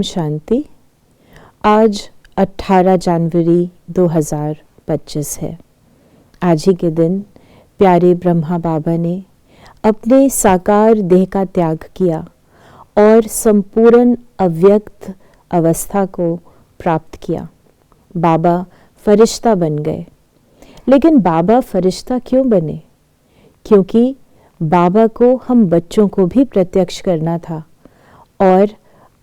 शांति। आज 18 जनवरी 2025 है। आज ही के दिन प्यारे ब्रह्मा बाबा ने अपने साकार देह का त्याग किया और संपूर्ण अव्यक्त अवस्था को प्राप्त किया। बाबा फरिश्ता बन गए। लेकिन बाबा फरिश्ता क्यों बने? क्योंकि बाबा को हम बच्चों को भी प्रत्यक्ष करना था। और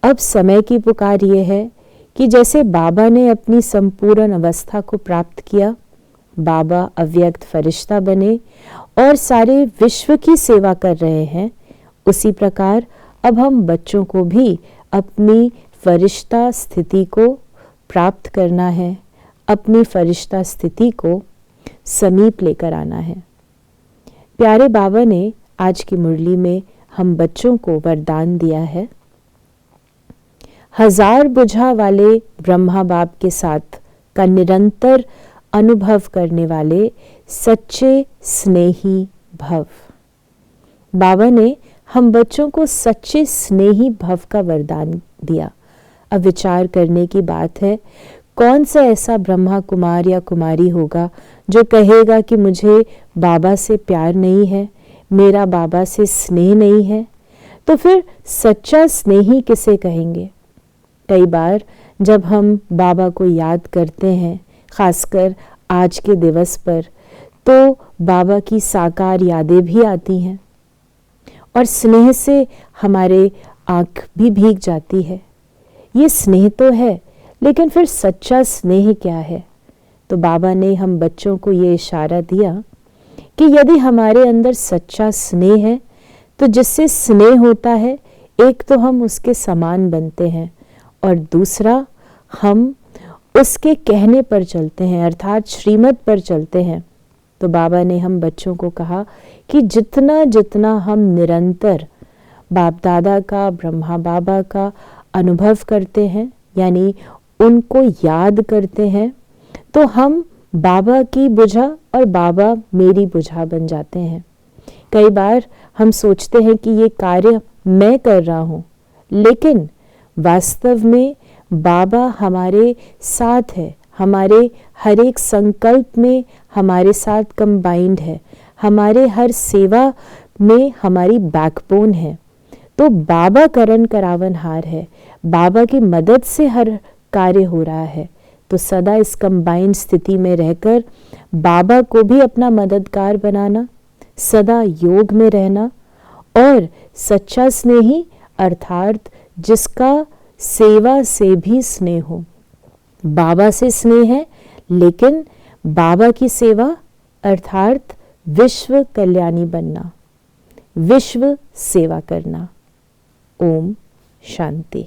अब समय की पुकार ये है कि जैसे बाबा ने अपनी संपूर्ण अवस्था को प्राप्त किया, बाबा अव्यक्त फरिश्ता बने और सारे विश्व की सेवा कर रहे हैं, उसी प्रकार अब हम बच्चों को भी अपनी फरिश्ता स्थिति को प्राप्त करना है, अपनी फरिश्ता स्थिति को समीप लेकर आना है। प्यारे बाबा ने आज की मुरली में हम बच्चों को वरदान दिया है। हजार बुझा वाले ब्रह्मा बाप के साथ का निरंतर अनुभव करने वाले सच्चे स्नेही भव। बाबा ने हम बच्चों को सच्चे स्नेही भव का वरदान दिया। अब विचार करने की बात है, कौन सा ऐसा ब्रह्मा कुमार या कुमारी होगा जो कहेगा कि मुझे बाबा से प्यार नहीं है, मेरा बाबा से स्नेह नहीं है? तो फिर सच्चा स्नेही किसे कहेंगे? कई बार जब हम बाबा को याद करते हैं, खासकर आज के दिवस पर, तो बाबा की साकार यादें भी आती हैं और स्नेह से हमारे आँख भी भीग जाती है। ये स्नेह तो है, लेकिन फिर सच्चा स्नेह क्या है? तो बाबा ने हम बच्चों को ये इशारा दिया कि यदि हमारे अंदर सच्चा स्नेह है तो जिससे स्नेह होता है, एक तो हम उसके समान बनते हैं और दूसरा हम उसके कहने पर चलते हैं, अर्थात श्रीमत पर चलते हैं। तो बाबा ने हम बच्चों को कहा कि जितना जितना हम निरंतर बाप दादा का, ब्रह्मा बाबा का अनुभव करते हैं, यानी उनको याद करते हैं, तो हम बाबा की बुझा और बाबा मेरी बुझा बन जाते हैं। कई बार हम सोचते हैं कि ये कार्य मैं कर रहा हूँ, लेकिन वास्तव में बाबा हमारे साथ है, हमारे हर एक संकल्प में हमारे साथ कंबाइंड है, हमारे हर सेवा में हमारी बैकबोन है। तो बाबा करण करावनहार है, बाबा की मदद से हर कार्य हो रहा है। तो सदा इस कंबाइंड स्थिति में रहकर बाबा को भी अपना मददगार बनाना, सदा योग में रहना और सच्चा स्नेही अर्थात जिसका सेवा से भी स्नेह हो। बाबा से स्नेह है, लेकिन बाबा की सेवा अर्थात विश्व कल्याणी बनना, विश्व सेवा करना। ओम शांति।